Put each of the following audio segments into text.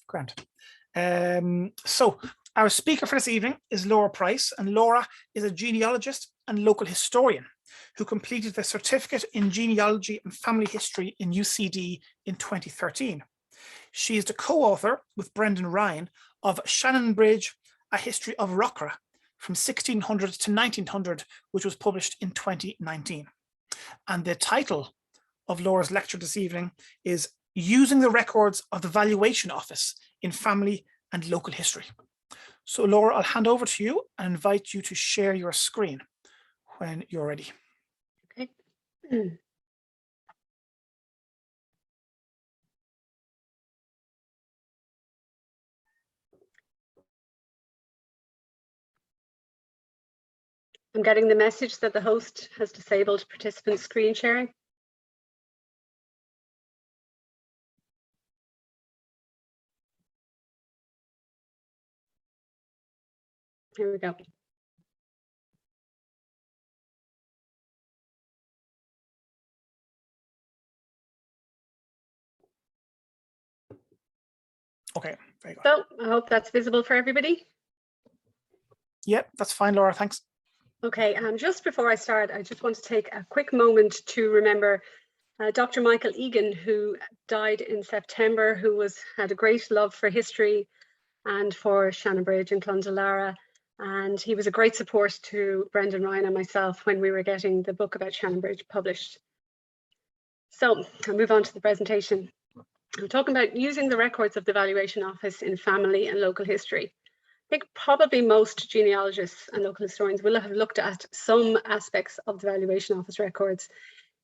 Grant. So our speaker for this evening is Laura Price, and Laura is a genealogist and local historian who completed the certificate in genealogy and family history in UCD in 2013. She is the co-author with Brendan Ryan of Shannonbridge, A History of Rockra from 1600 to 1900, which was published in 2019. And the title of Laura's lecture this evening is Using the Records of the Valuation Office in Family and Local History. So Laura, I'll hand over to you and invite you to share your screen when you're ready. Okay. I'm getting the message that the host has disabled participant screen sharing. Here we go. Okay, very good. So I hope that's visible for everybody. Yep, that's fine, Laura, thanks. Okay, just before I start, I just want to take a quick moment to remember Dr. Michael Egan, who died in September, who had a great love for history and for Shannonbridge and Clondelara. And he was a great support to Brendan Ryan and myself when we were getting the book about Shannonbridge published. So I'll move on to the presentation. I'm talking about using the records of the Valuation Office in family and local history. I think probably most genealogists and local historians will have looked at some aspects of the Valuation Office records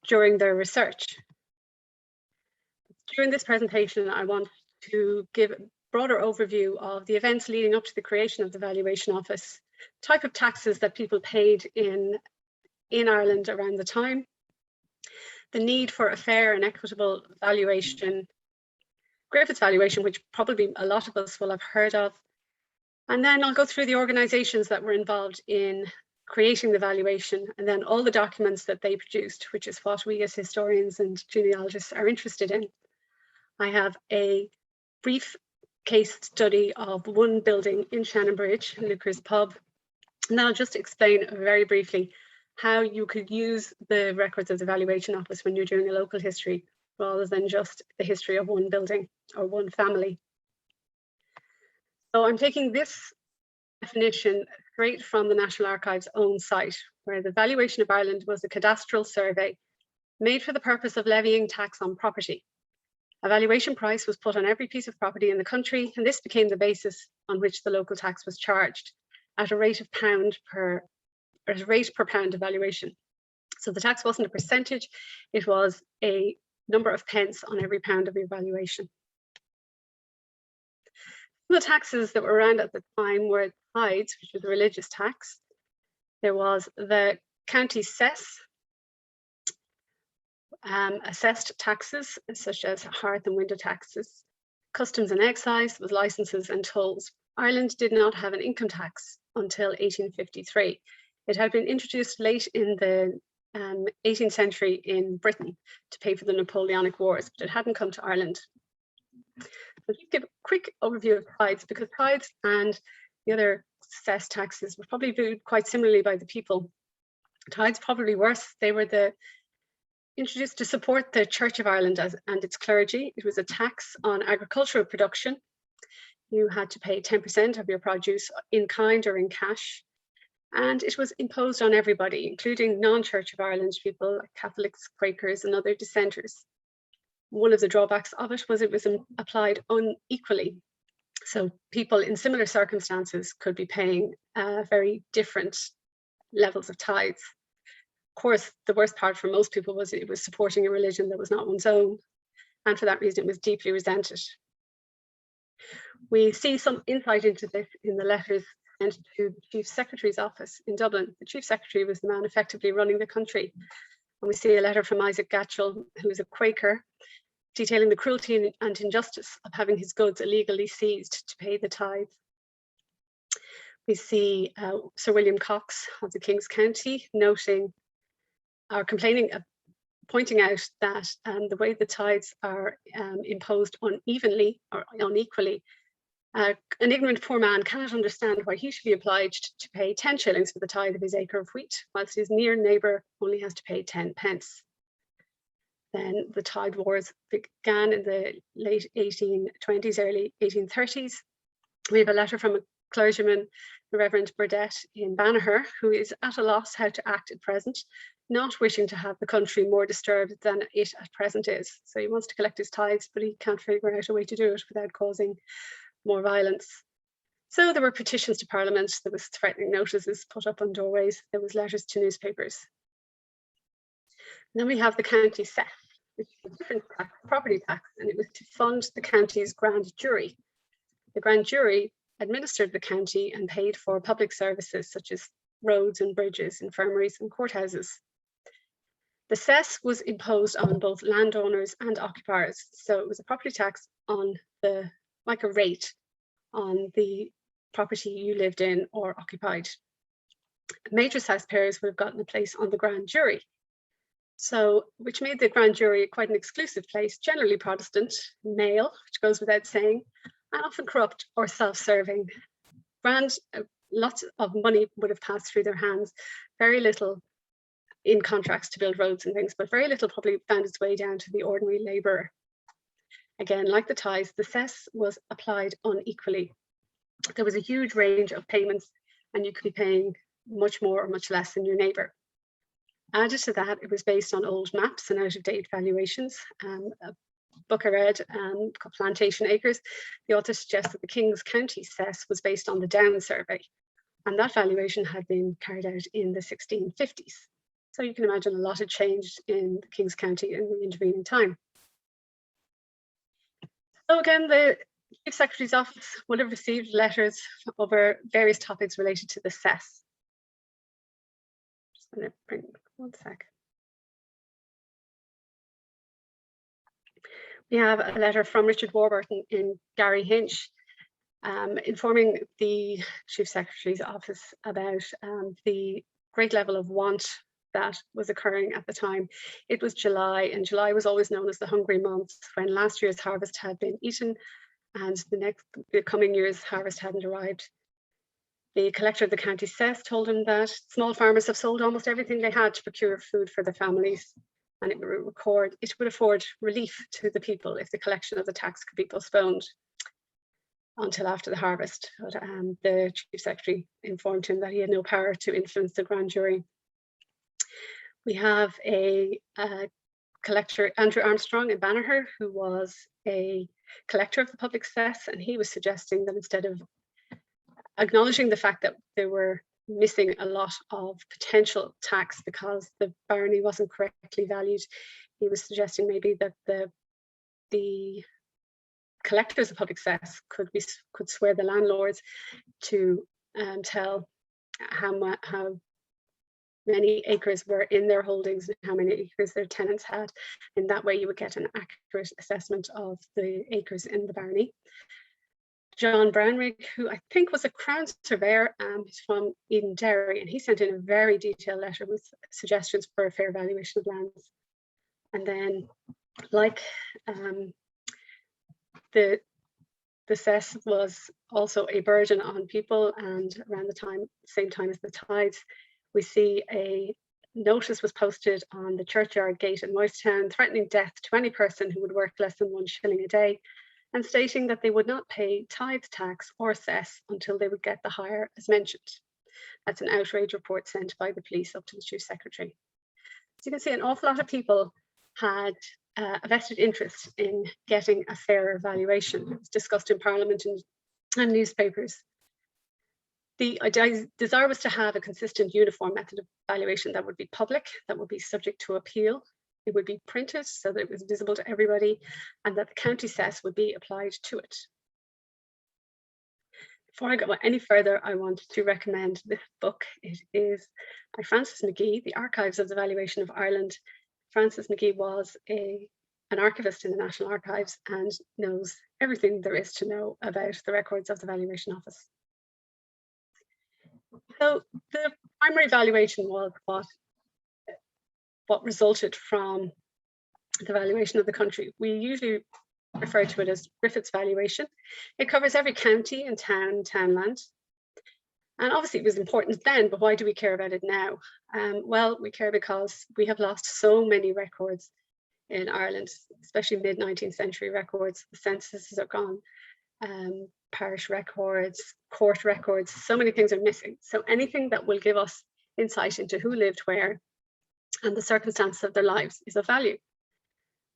during their research. During this presentation, I want to give a broader overview of the events leading up to the creation of the Valuation Office, type of taxes that people paid in Ireland around the time, the need for a fair and equitable valuation, Griffith Evaluation, which probably a lot of us will have heard of. And then I'll go through the organisations that were involved in creating the valuation, and then all the documents that they produced, which is what we as historians and genealogists are interested in. I have a brief case study of one building in Shannonbridge, Luker's Pub, and then I'll just explain very briefly how you could use the records of the Valuation Office when you're doing a local history, rather than just the history of one building or one family. So I'm taking this definition straight from the National Archives' own site, where the Valuation of Ireland was a cadastral survey made for the purpose of levying tax on property. A valuation price was put on every piece of property in the country, and this became the basis on which the local tax was charged at a rate per pound of valuation. So the tax wasn't a percentage, it was a number of pence on every pound of your valuation. The taxes that were around at the time were tithes, which was a religious tax. There was the county cess, assessed taxes such as hearth and window taxes, customs and excise with licenses and tolls. Ireland did not have an income tax until 1853. It had been introduced late in the 18th century in Britain to pay for the Napoleonic Wars, but it hadn't come to Ireland. I'll just give a quick overview of tithes, because tithes and the other cess taxes were probably viewed quite similarly by the people. Tithes probably worse. They were introduced to support the Church of Ireland and its clergy. It was a tax on agricultural production. You had to pay 10% of your produce in kind or in cash. And it was imposed on everybody, including non-Church of Ireland people, like Catholics, Quakers, and other dissenters. One of the drawbacks of it was applied unequally. So people in similar circumstances could be paying very different levels of tithes. Of course, the worst part for most people was it was supporting a religion that was not one's own. And for that reason, it was deeply resented. We see some insight into this in the letters sent to the Chief Secretary's office in Dublin. The Chief Secretary was the man effectively running the country. And we see a letter from Isaac Gatchell, who was a Quaker, detailing the cruelty and injustice of having his goods illegally seized to pay the tithe. We see Sir William Cox of the King's County noting or complaining pointing out that the way the tithes are imposed unevenly or unequally, an ignorant poor man cannot understand why he should be obliged to pay 10 shillings for the tithe of his acre of wheat, whilst his near neighbour only has to pay 10 pence. Then the tithe wars began in the late 1820s, early 1830s. We have a letter from a clergyman, the Reverend Burdett in Banagher, who is at a loss how to act at present, not wishing to have the country more disturbed than it at present is. So he wants to collect his tithes, but he can't figure out a way to do it without causing more violence. So there were petitions to Parliament, there was threatening notices put up on doorways, there was letters to newspapers. And then we have the county cess, which is a different tax, property tax, and it was to fund the county's grand jury. The grand jury administered the county and paid for public services such as roads and bridges, infirmaries and courthouses. The cess was imposed on both landowners and occupiers. So it was a property tax on the, like a rate on the property you lived in or occupied. Major cess payers would have gotten a place on the grand jury. So, which made the grand jury quite an exclusive place, generally Protestant, male, which goes without saying, and often corrupt or self-serving. Lots of money would have passed through their hands, very little in contracts to build roads and things, but very little probably found its way down to the ordinary labourer. Again, like the tithes, the cess was applied unequally. There was a huge range of payments, and you could be paying much more or much less than your neighbour. Added to that, it was based on old maps and out-of-date valuations. A book I read, called Plantation Acres, the author suggests that the King's County cess was based on the Down Survey, and that valuation had been carried out in the 1650s. So you can imagine a lot had changed in the King's County in the intervening time. So again, the Chief Secretary's Office would have received letters over various topics related to the cess. Just going to bring one sec. We have a letter from Richard Warburton in Gary Hinch, informing the Chief Secretary's Office about the great level of want that was occurring at the time. It was July, and July was always known as the hungry month, when last year's harvest had been eaten and the coming year's harvest hadn't arrived. The collector of the county cess told him that small farmers have sold almost everything they had to procure food for their families, and it would afford relief to the people if the collection of the tax could be postponed until after the harvest. But the Chief Secretary informed him that he had no power to influence the grand jury. We have a collector, Andrew Armstrong in Banagher, who was a collector of the public cess, and he was suggesting that instead of acknowledging the fact that they were missing a lot of potential tax because the barony wasn't correctly valued, he was suggesting maybe that the collectors of public cess could swear the landlords to tell how many acres were in their holdings and how many acres their tenants had. In that way, you would get an accurate assessment of the acres in the barony. John Brownrigg, who I think was a Crown surveyor, he's from Eden Derry, and he sent in a very detailed letter with suggestions for a fair valuation of lands. And then, like the cess was also a burden on people, and around the same time as the tithes, we see a notice was posted on the churchyard gate in Moystown threatening death to any person who would work less than 1 shilling a day, and stating that they would not pay tithe tax or cess until they would get the hire as mentioned. That's an outrage report sent by the police up to the Chief Secretary. So you can see an awful lot of people had a vested interest in getting a fairer valuation. It was discussed in Parliament and newspapers. The desire was to have a consistent, uniform method of valuation that would be public, that would be subject to appeal. It would be printed so that it was visible to everybody, and that the county cess would be applied to it. Before I go any further, I want to recommend this book. It is by Francis McGee, The Archives of the Valuation of Ireland. Francis McGee was an archivist in the National Archives and knows everything there is to know about the records of the Valuation Office. So the primary valuation was what what resulted from the valuation of the country. We usually refer to it as Griffith's valuation. It covers every county and townland. And obviously it was important then, but why do we care about it now? Well, we care because we have lost so many records in Ireland, especially mid-19th century records. The censuses are gone, parish records, court records, so many things are missing. So anything that will give us insight into who lived where and the circumstances of their lives is of value.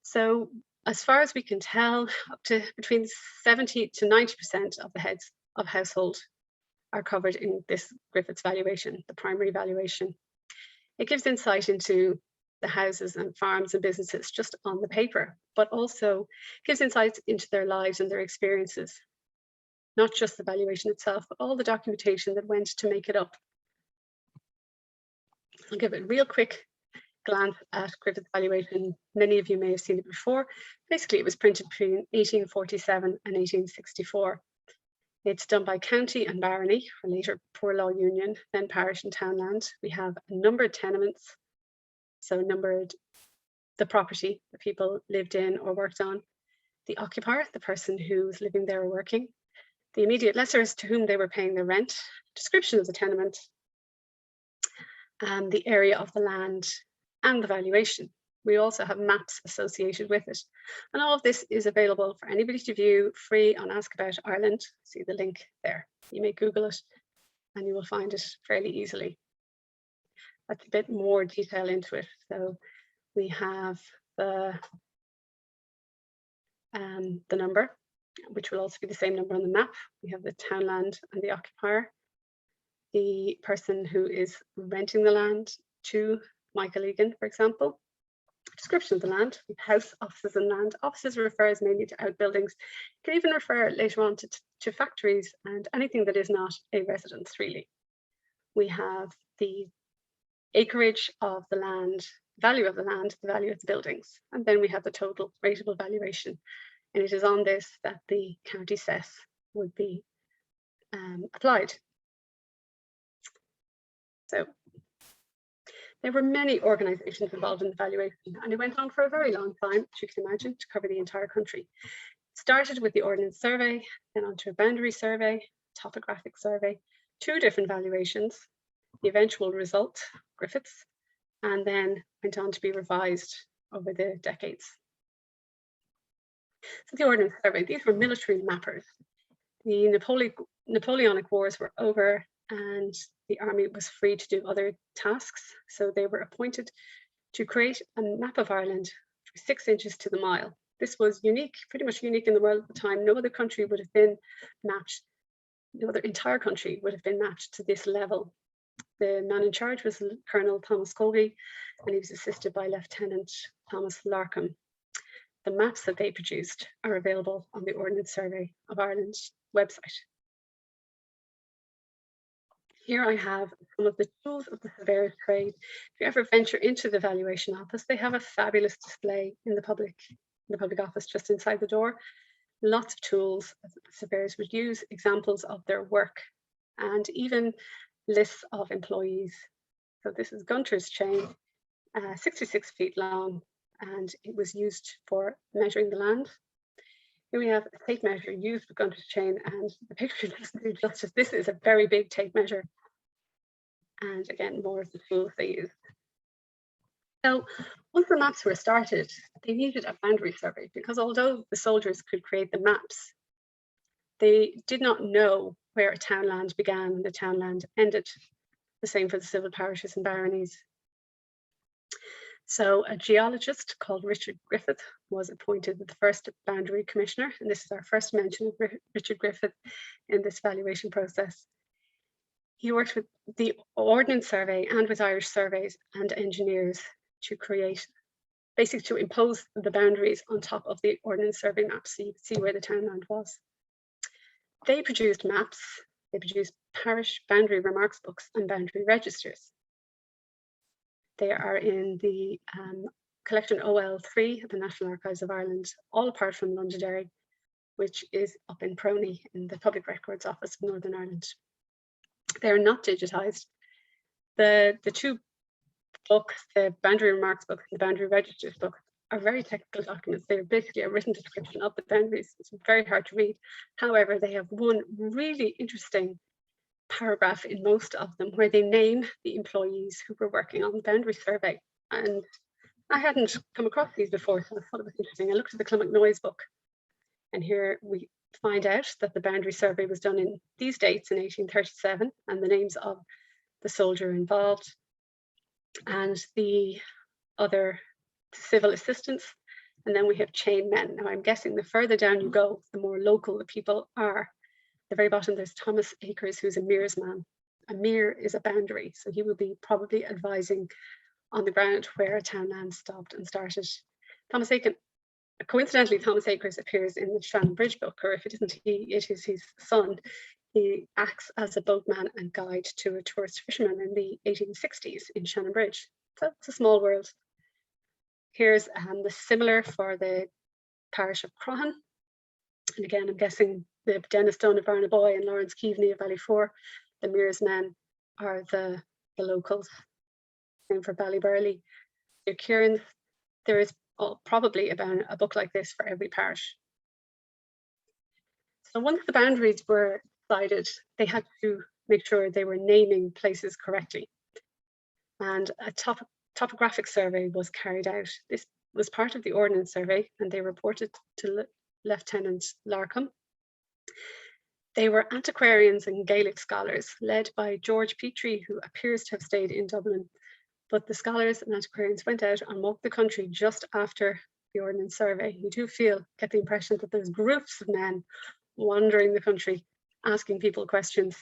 So as far as we can tell, up to between 70 to 90% of the heads of household are covered in this Griffith's valuation, the primary valuation. It gives insight into the houses and farms and businesses just on the paper, but also gives insights into their lives and their experiences, not just the valuation itself, but all the documentation that went to make it up. I'll give it a real quick glance at Griffith's valuation. Many of you may have seen it before. Basically, it was printed between 1847 and 1864. It's done by county and barony, or later poor law union, then parish and townland. We have a numbered tenements, so numbered the property the people lived in or worked on, the occupier, the person who was living there or working, the immediate lessors to whom they were paying their rent, description of the tenement, and the area of the land and the valuation. We also have maps associated with it. And all of this is available for anybody to view free on Ask About Ireland. See the link there. You may Google it and you will find it fairly easily. That's a bit more detail into it. So we have the number, which will also be the same number on the map. We have the townland and the occupier, the person who is renting the land to Michael Egan, for example. Description of the land, house, offices and land. Offices refers mainly to outbuildings. It can even refer later on to factories and anything that is not a residence, really. We have the acreage of the land, value of the land, the value of the buildings, and then we have the total rateable valuation. And it is on this that the county cess would be applied. So there were many organisations involved in the valuation, and it went on for a very long time, as you can imagine, to cover the entire country. It started with the Ordnance Survey, then onto a boundary survey, topographic survey, 2 different valuations, the eventual result, Griffith's, and then went on to be revised over the decades. So the Ordnance Survey, these were military mappers. The Napoleonic Wars were over and the army was free to do other tasks. So they were appointed to create a map of Ireland 6 inches to the mile. This was unique, pretty much unique in the world at the time. No other country would have been mapped, no other entire country would have been mapped to this level. The man in charge was Colonel Thomas Colby, and he was assisted by Lieutenant Thomas Larkham. The maps that they produced are available on the Ordnance Survey of Ireland website. Here I have some of the tools of the surveyor's trade. If you ever venture into the Valuation Office, they have a fabulous display in the public office just inside the door. Lots of tools that surveyors would use, examples of their work, and even lists of employees. So this is Gunter's chain, 66 feet long, and it was used for measuring the land. Here we have a tape measure used with Gunter's chain, and the picture doesn't do justice. This is a very big tape measure. And again, more of the tools they use. So once the maps were started, they needed a boundary survey because although the soldiers could create the maps, they did not know where a townland began and the townland ended. The same for the civil parishes and baronies. So a geologist called Richard Griffith was appointed the first boundary commissioner, and this is our first mention of Richard Griffith in this valuation process. He worked with the Ordnance Survey and with Irish surveys and engineers to create, basically to impose the boundaries on top of the Ordnance Survey maps so you could see where the townland was. They produced maps, they produced parish boundary remarks books and boundary registers. They are in the collection OL3 at the National Archives of Ireland, all apart from Londonderry, which is up in Proney in the Public Records Office of Northern Ireland. They are not digitised. The book, the boundary remarks book, and the boundary registers book are very technical documents. They're basically a written description of the boundaries. It's very hard to read. However, they have one really interesting paragraph in most of them where they name the employees who were working on the boundary survey. And I hadn't come across these before, so I thought it was interesting. I looked at the Clonmacnoise book, and here we find out that the boundary survey was done in these dates in 1837, and the names of the soldier involved and the other civil assistants. And then we have chain men. Now I'm guessing the further down you go, the more local the people are. At the very bottom, there's Thomas Akers, who's a Mears man. A mere is a boundary, so he will be probably advising on the ground where a townland stopped and started. Thomas Akers, coincidentally, Thomas Akers appears in the Shannonbridge book, or if it isn't he, it is his son. He acts as a boatman and guide to a tourist fisherman in the 1860s in Shannonbridge. So it's a small world. Here's the similar for the parish of Croghan. And again, I'm guessing the Dennis Dunn of Barnaboy and Lawrence Keaveney of Ballyfour. The Mears men are the locals. Same for Ballyburley. Your Kieran, there is probably about a book like this for every parish. So once the boundaries were decided, they had to make sure they were naming places correctly. And a topographic survey was carried out. This was part of the Ordnance Survey, and they reported to Lieutenant Larkham. They were antiquarians and Gaelic scholars led by George Petrie, who appears to have stayed in Dublin. But the scholars and antiquarians went out and walked the country just after the Ordnance Survey. You do get the impression that there's groups of men wandering the country, asking people questions.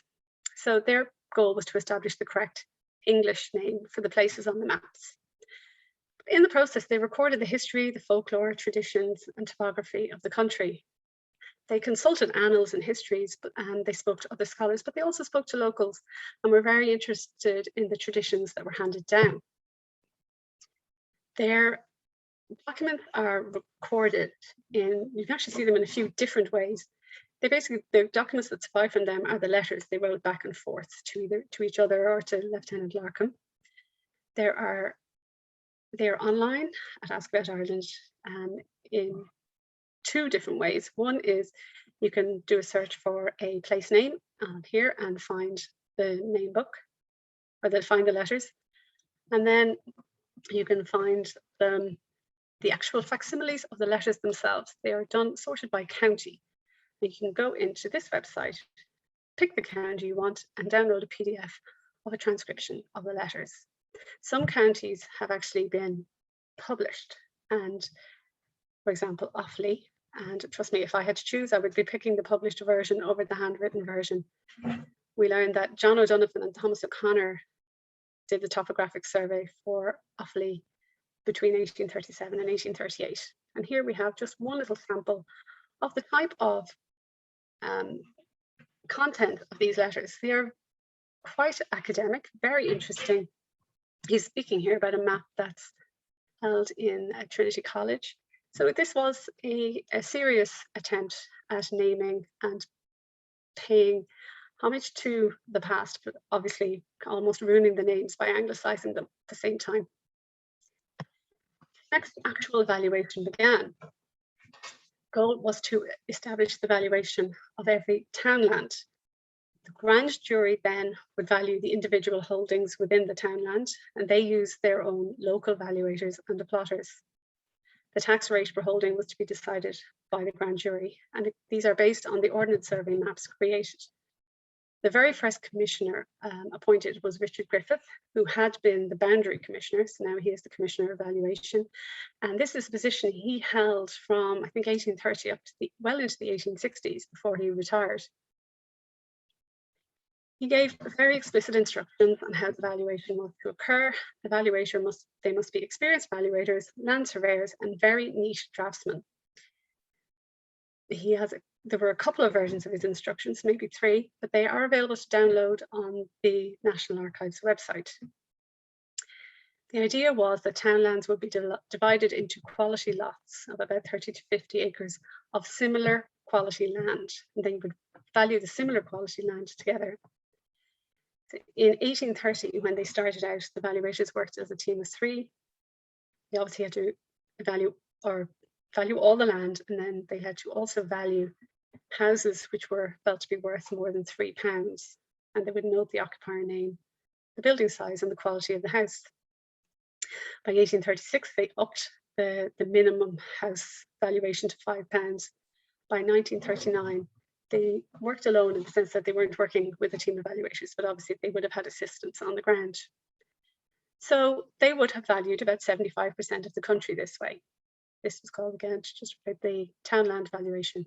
So their goal was to establish the correct English name for the places on the maps. In the process, they recorded the history, the folklore, traditions, and topography of the country. They consulted annals and histories, and they spoke to other scholars, but they also spoke to locals and were very interested in the traditions that were handed down. Their documents are recorded in, you can actually see them in a few different ways. The documents that survive from them are the letters they wrote back and forth to each other or to Lieutenant Larkham. They are online at Ask About Ireland in two different ways. One is you can do a search for a place name here and find the name book, or they'll find the letters. And then you can find the actual facsimiles of the letters themselves. They are sorted by county. You can go into this website, pick the county you want, and download a PDF of a transcription of the letters. Some counties have actually been published, and for example, Offaly, and trust me, if I had to choose, I would be picking the published version over the handwritten version. We learned that John O'Donovan and Thomas O'Connor did the topographic survey for Offaly between 1837 and 1838. And here we have just one little sample of the type of content of these letters. They are quite academic, very interesting. He's speaking here about a map that's held in Trinity College. So this was a serious attempt at naming and paying homage to the past, but obviously almost ruining the names by anglicising them at the same time. Next, actual valuation began. Goal was to establish the valuation of every townland. The grand jury then would value the individual holdings within the townland, and they used their own local valuators and the plotters. The tax rate per holding was to be decided by the grand jury, and these are based on the Ordnance Survey maps created. The very first commissioner appointed was Richard Griffith, who had been the boundary commissioner, so now he is the commissioner of valuation. And this is a position he held from, I think, 1830 up to well into the 1860s before he retired. He gave very explicit instructions on how the valuation was to occur. The valuator must be experienced valuators, land surveyors, and very neat draftsmen. There were a couple of versions of his instructions, maybe 3, but they are available to download on the National Archives website. The idea was that townlands would be divided into quality lots of about 30 to 50 acres of similar quality land, and then you would value the similar quality land together. In 1830, when they started out, the valuators worked as a team of 3. They obviously had to value all the land, and then they had to also value houses which were felt to be worth more than £3, and they would note the occupier name, the building size, and the quality of the house. By 1836, they upped the minimum house valuation to £5. By 1939, they worked alone in the sense that they weren't working with a team of valuators, but obviously they would have had assistance on the ground. So they would have valued about 75% of the country this way. This was called, again, just the townland valuation.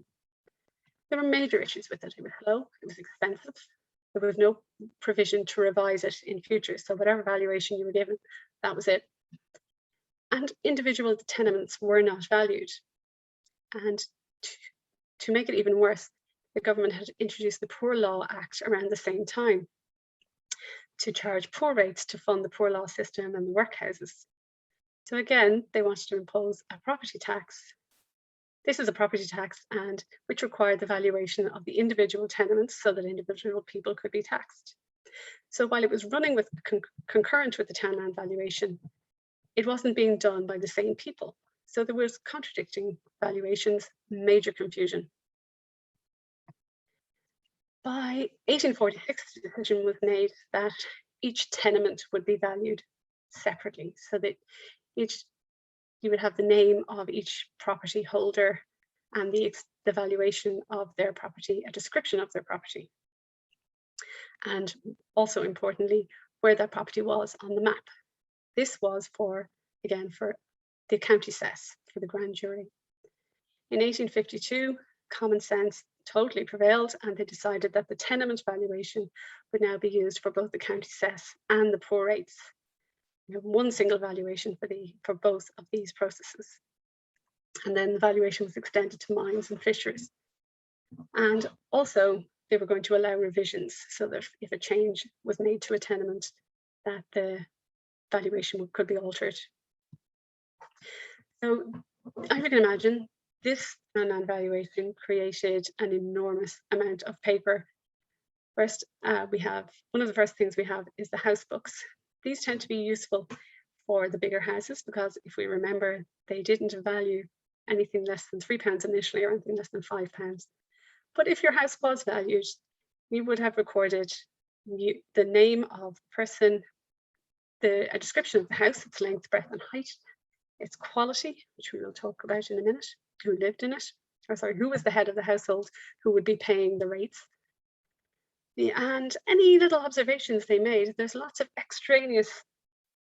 There were major issues with it. It was slow, it was expensive. There was no provision to revise it in future. So whatever valuation you were given, that was it. And individual tenements were not valued. And to make it even worse, the government had introduced the Poor Law Act around the same time to charge poor rates to fund the poor law system and the workhouses. So again, they wanted to impose a property tax. This is a property tax, and which required the valuation of the individual tenements so that individual people could be taxed. So while it was running with concurrent with the townland valuation, it wasn't being done by the same people. So there was contradicting valuations, major confusion. By 1846, the decision was made that each tenement would be valued separately, so that you would have the name of each property holder and the valuation of their property, a description of their property. And also importantly, where that property was on the map. This was for the county cess, for the grand jury. In 1852, common sense totally prevailed, and they decided that the tenement valuation would now be used for both the county cess and the poor rates. You have one single valuation for both of these processes. And then the valuation was extended to mines and fisheries. And also they were going to allow revisions so that if a change was made to a tenement, that the valuation could be altered. So I can imagine this townland valuation created an enormous amount of paper. First, one of the first things we have is the house books. These tend to be useful for the bigger houses because if we remember, they didn't value anything less than £3 initially or anything less than £5. But if your house was valued, you would have recorded the name of the person, a description of the house, its length, breadth and height, its quality, which we will talk about in a minute, who lived in it, who was the head of the household, who would be paying the rates, and any little observations they made. There's lots of extraneous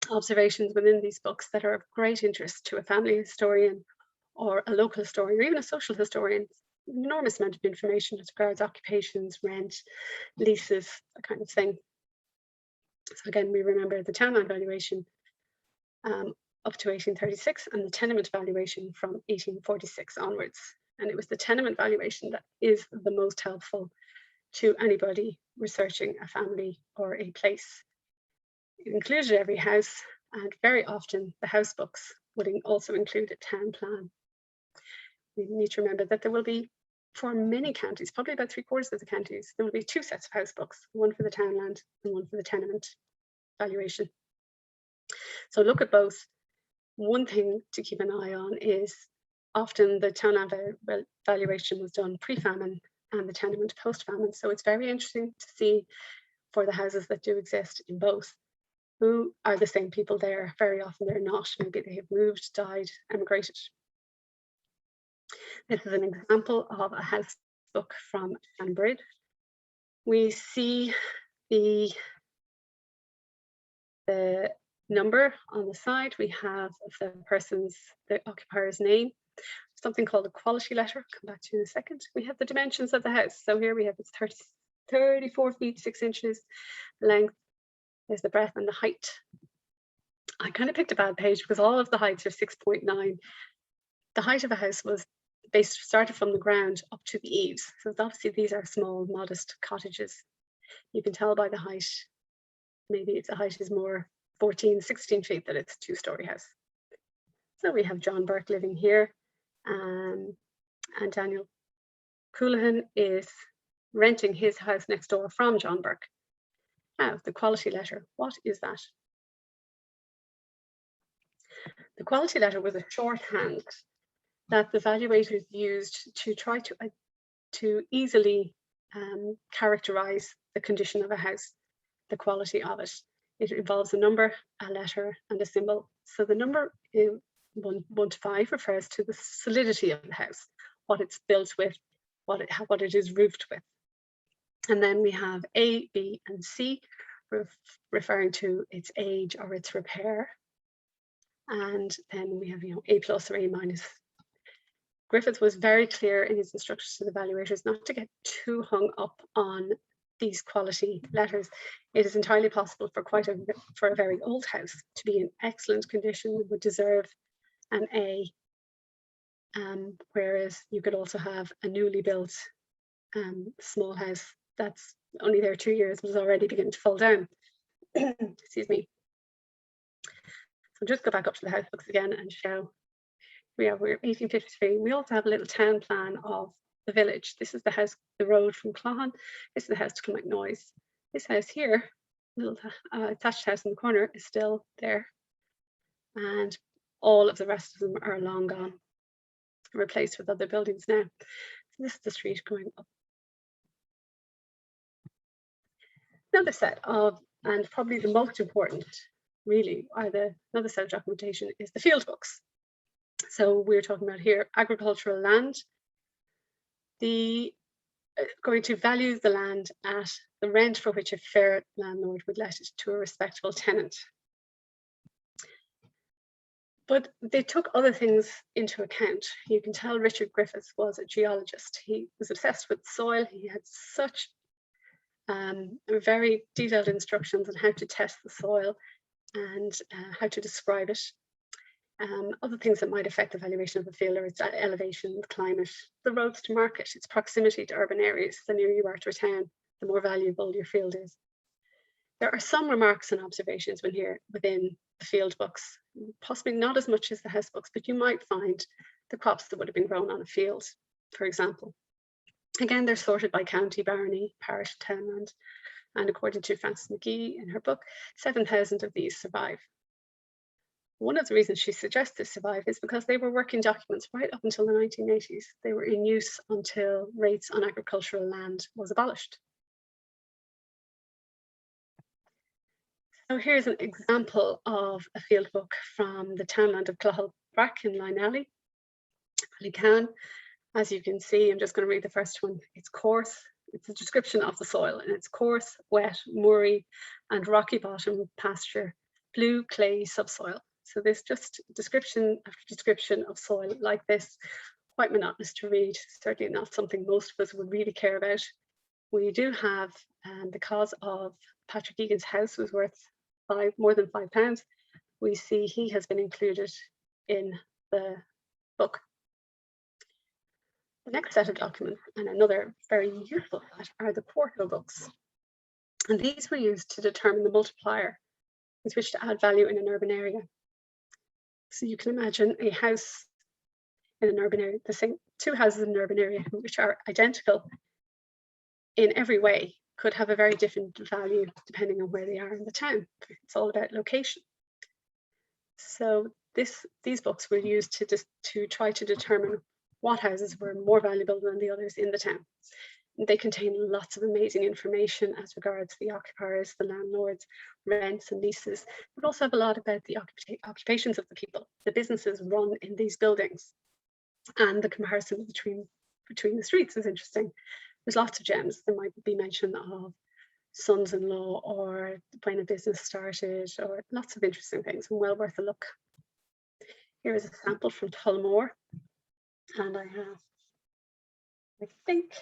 observations within these books that are of great interest to a family historian or a local historian or even a social historian. An enormous amount of information as regards occupations, rent, leases, that kind of thing. So again, we remember the townland valuation up to 1836 and the tenement valuation from 1846 onwards. And it was the tenement valuation that is the most helpful to anybody researching a family or a place. It included every house, and very often the house books would also include a town plan. We need to remember that there will be, for many counties, probably about 3/4 of the counties, there will be 2 sets of house books, one for the townland and one for the tenement valuation. So look at both. One thing to keep an eye on is often the townland valuation was done pre-famine and the tenement post-famine. So it's very interesting to see for the houses that do exist in both, who are the same people there. Very often they're not. Maybe they have moved, died, emigrated. This is an example of a house book from Shannonbridge. We see the number on the side. We have the occupier's name, something called a quality letter. I'll come back to in a second. We have the dimensions of the house. So here we have it's 34 feet 6 inches length. There's the breadth and the height. I kind of picked a bad page because all of the heights are 6.9. The height of a house was started from the ground up to the eaves. So obviously these are small, modest cottages. You can tell by the height. Maybe the height is more 14, 16 feet, that it's a 2-story house. So we have John Burke living here, and Daniel Coulihan is renting his house next door from John Burke. Now, the quality letter, what is that? The quality letter was a shorthand that the evaluators used to try to easily characterize the condition of a house, the quality of it. It involves a number, a letter, and a symbol. So the number 1 to 5 refers to the solidity of the house, what it's built with, what it is roofed with. And then we have A, B, and C, referring to its age or its repair. And then we have, A plus or A minus. Griffith was very clear in his instructions to the evaluators not to get too hung up on these quality letters. It is entirely possible for a very old house to be in excellent condition, would deserve an A, whereas you could also have a newly built small house that's only there 2 years, was already beginning to fall down. Excuse me. So just go back up to the house books again and show we're 1853. We also have a little town plan of the village. This is the house, the road from Clohan. This is the house to Kilmacnoise. This house here, little thatched house in the corner, is still there. And all of the rest of them are long gone, replaced with other buildings now. So this is the street going up. Another set of, and probably the most important, really, another set of documentation is the field books. So we're talking about here agricultural land. Going to value the land at the rent for which a fair landlord would let it to a respectable tenant. But they took other things into account. You can tell Richard Griffith was a geologist. He was obsessed with soil. He had such very detailed instructions on how to test the soil and how to describe it. Other things that might affect the valuation of a field are its elevation, the climate, the roads to market, its proximity to urban areas. The nearer you are to a town, the more valuable your field is. There are some remarks and observations within the field books, possibly not as much as the house books, but you might find the crops that would have been grown on a field, for example. Again, they're sorted by county, barony, parish, townland, and according to Frances McGee in her book, 7,000 of these survive. One of the reasons she suggests they survive is because they were working documents right up until the 1980s. They were in use until rates on agricultural land was abolished. So here's an example of a field book from the townland of Cloughalbrack in Lynelly, Ballycan. As you can see, I'm just going to read the first one. It's coarse. It's a description of the soil, and it's coarse, wet, moory, and rocky bottom pasture, blue clay subsoil. So this just description after description of soil like this, quite monotonous to read, certainly not something most of us would really care about. We do have, because of Patrick Egan's house was worth more than £5, we see he has been included in the book. The next set of documents, and another very useful set, are the Quarterbooks. And these were used to determine the multiplier with which to add value in an urban area. So you can imagine a house in an urban area, the same two houses in an urban area which are identical in every way could have a very different value depending on where they are in the town. It's all about location. So these books were used to try to determine what houses were more valuable than the others in the town. They contain lots of amazing information as regards the occupiers, the landlords, rents and leases, but also have a lot about the occupations of the people, the businesses run in these buildings. And the comparison between the streets is interesting. There's lots of gems. There might be mention of sons-in-law or when a business started, or lots of interesting things, and well worth a look. Here is a sample from Tullamore, and I think,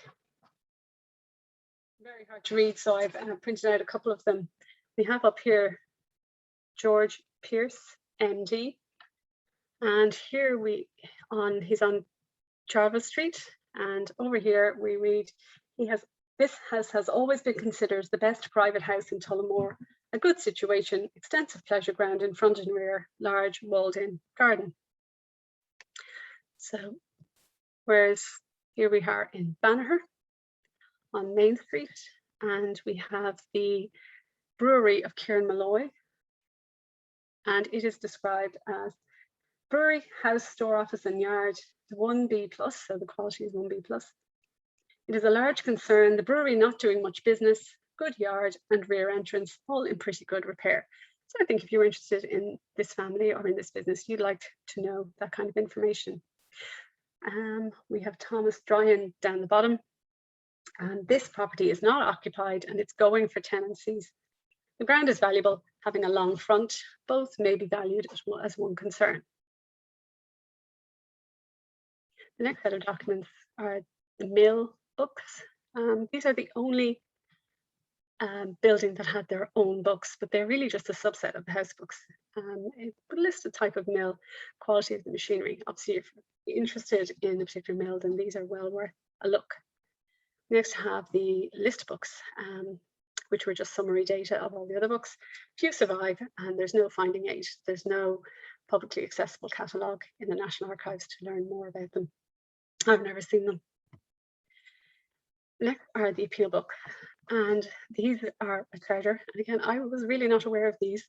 very hard to read, so I've printed out a couple of them. We have up here George Pierce, MD, and here he's on Jarvis Street, and over here we read this house has always been considered the best private house in Tullamore, a good situation, extensive pleasure ground in front and rear, large walled-in garden. So, whereas here we are in Banagher on Main Street, and we have the brewery of Kieran-Malloy, and it is described as brewery, house, store, office and yard, 1B+, so the quality is 1B+. It is a large concern, the brewery not doing much business, good yard and rear entrance, all in pretty good repair. So I think if you're interested in this family or in this business, you'd like to know that kind of information. We have Thomas Dryan down the bottom, and this property is not occupied and it's going for tenancies. The ground is valuable, having a long front. Both may be valued as one concern. The next set of documents are the mill books. These are the only building that had their own books, but they're really just a subset of the house books. It would list the type of mill, quality of the machinery. Obviously, if you're interested in a particular mill, then these are well worth a look. Next, have the list books, which were just summary data of all the other books. Few survive, and there's no finding aid. There's no publicly accessible catalogue in the National Archives to learn more about them. I've never seen them. Next are the appeal book, and these are a treasure. And again, I was really not aware of these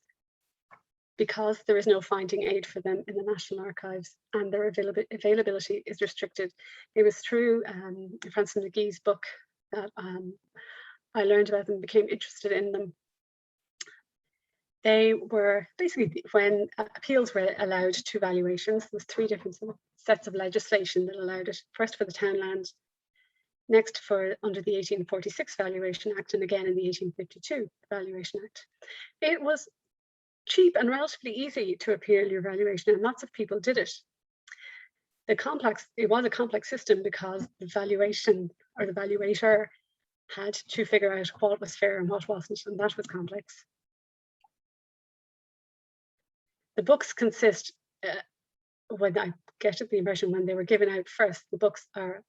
because there is no finding aid for them in the National Archives, and their availability is restricted. It was through Francis McGee's book that I learned about them, became interested in them. They were basically, when appeals were allowed to valuations, there was 3 different sets of legislation that allowed it. First for the townland, next for under the 1846 Valuation Act, and again in the 1852 Valuation Act. It was cheap and relatively easy to appeal your valuation, and lots of people did it. It was a complex system because the valuation or the valuator had to figure out what was fair and what wasn't, and that was complex. The books consist, when I get the impression when they were given out first, the books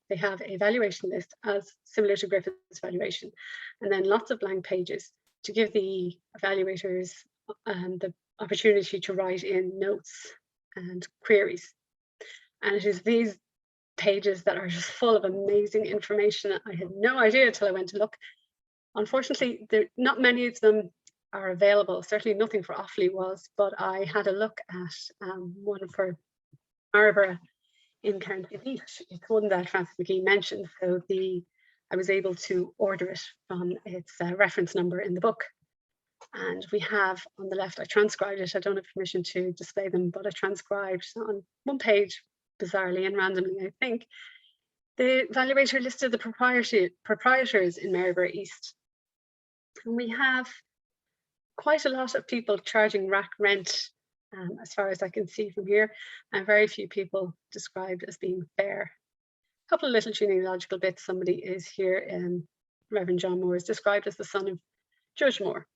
they have a valuation list as similar to Griffith's valuation, and then lots of blank pages to give the evaluators the opportunity to write in notes and queries. And it is these pages that are just full of amazing information. I had no idea until I went to look. Unfortunately, not many of them are available. Certainly nothing for Offaly was, but I had a look at one for Marlborough in County Leash. It's one that Francis McGee mentioned, so I was able to order it from its reference number in the book. And we have on the left, I transcribed it. I don't have permission to display them, but I transcribed on one page, bizarrely and randomly, I think, the valuator listed the proprietors in Maryborough East. And we have quite a lot of people charging rack rent, as far as I can see from here, and very few people described as being fair. A couple of little genealogical bits. Somebody is here, Reverend John Moore is described as the son of Judge Moore.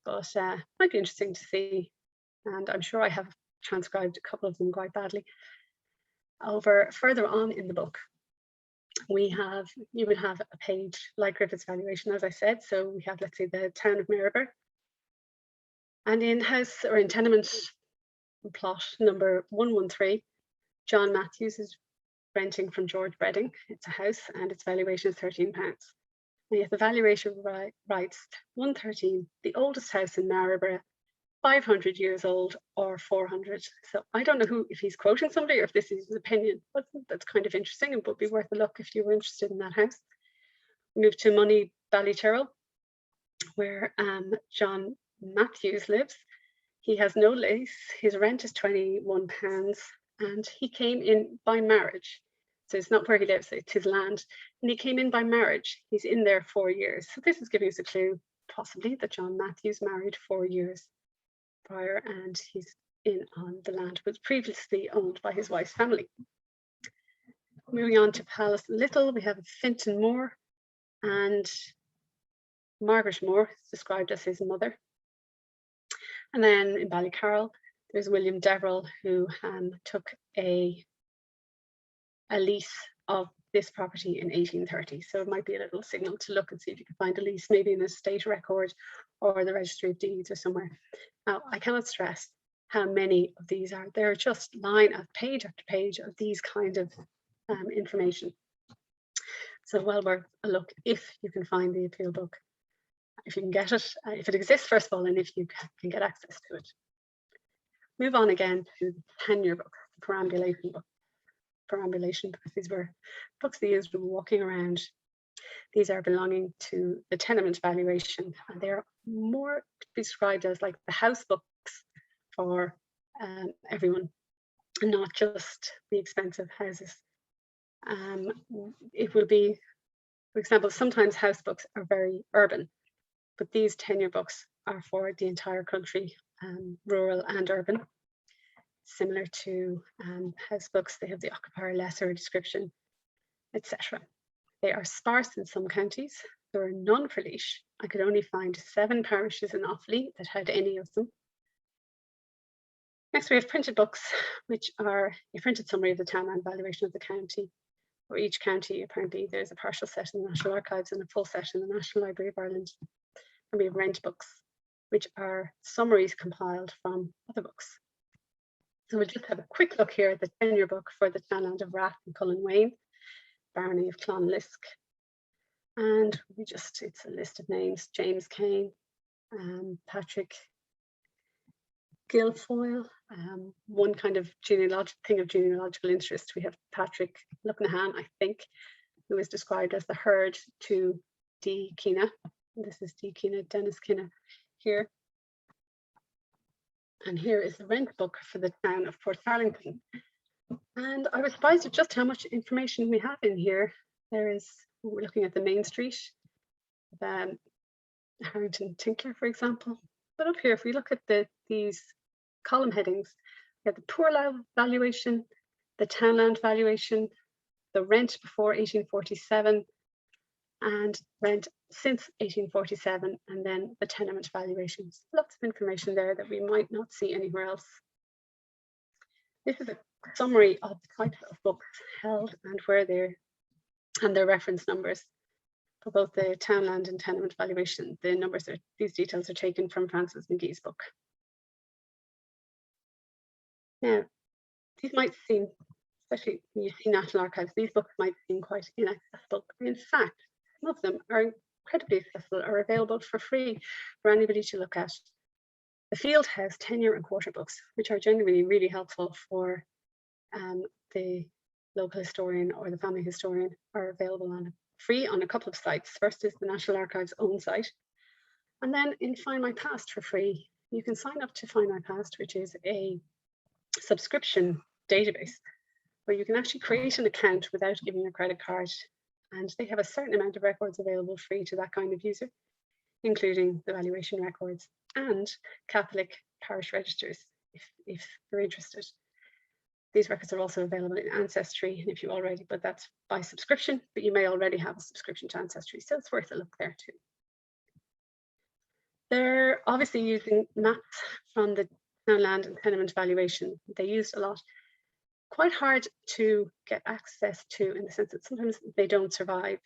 But might be interesting to see, and I'm sure I have transcribed a couple of them quite badly. Further on in the book, you would have a page like Griffith's valuation, as I said. So we have, let's say, the town of Maryborough, and in house or in tenement plot number 113, John Matthews is renting from George Bredding. It's a house and its valuation is £13. And yet the valuation writes 113, the oldest house in Maryborough, 500 years old or 400. So I don't know if he's quoting somebody or if this is his opinion, but that's kind of interesting and would be worth a look if you were interested in that house. We move to Money Ballyturrell, where John Matthews lives. He has no lease, his rent is £21, and he came in by marriage. So it's not where he lives, it's his land. And he came in by marriage. He's in there 4 years. So this is giving us a clue, possibly, that John Matthews married 4 years prior, and he's in on the land was previously owned by his wife's family. Moving on to Palace Little, we have Finton Moore, and Margaret Moore is described as his mother. And then in Ballycarroll, there's William Deverell, who took a lease of this property in 1830. So it might be a little signal to look and see if you can find a lease, maybe in a state record or the Registry of Deeds or somewhere. Now, I cannot stress how many of these are. There are just page after page of these kind of information. So well worth a look if you can find the appeal book. if you can get it, if it exists first of all, and if you can get access to it. Move on again to the tenure book, the perambulation book. Perambulation, because these were books they used when walking around. These are belonging to the tenement valuation, and they're more described as like the house books for everyone, and not just the expensive houses. It will be, for example, sometimes house books are very urban, but these tenure books are for the entire country, rural and urban. Similar to house books, they have the occupier letter description, etc. They are sparse in some counties. There are none for Laois. I could only find 7 parishes in Offaly that had any of them. Next, we have printed books, which are a printed summary of the townland valuation of the county. For each county, apparently, there's a partial set in the National Archives and a full set in the National Library of Ireland. And we have rent books, which are summaries compiled from other books. So we'll just have a quick look here at the tenure book for the townland of Rath and Cullen Wain, Barony of Clonlisk. And it's a list of names: James Kane, Patrick Guilfoyle. One kind of genealogical interest, we have Patrick Lucknahan, I think, who is described as the herd to D. Keena. This is D. Keena, Dennis Keena here. And here is the rent book for the town of Portarlington. And I was surprised at just how much information we have in here. We're looking at the main street, Harrington Tinkler, for example. But up here, if we look at these column headings, we have the poor valuation, the townland valuation, the rent before 1847, and rent since 1847, and then the tenement valuations. Lots of information there that we might not see anywhere else. This is a summary of the types of books held and where they're, and their reference numbers for both the townland and tenement valuation. These details are taken from Francis McGee's book. Now, these might seem, especially when you see National Archives, these books might seem quite inaccessible. In fact, some of them are incredibly accessible, are available for free for anybody to look at. The Field House tenure and quarter books, which are genuinely really helpful for the local historian or the family historian, are available free on a couple of sites. First is the National Archives' own site, and then in Find My Past for free. You can sign up to Find My Past, which is a subscription database where you can actually create an account without giving your credit card, and they have a certain amount of records available free to that kind of user, including the valuation records and Catholic parish registers if you're interested. These records are also available in Ancestry, and if you already, but that's by subscription, but you may already have a subscription to Ancestry, so it's worth a look there too. They're obviously using maps from the townland and tenement valuation. They used a lot. Quite hard to get access to, in the sense that sometimes they don't survive,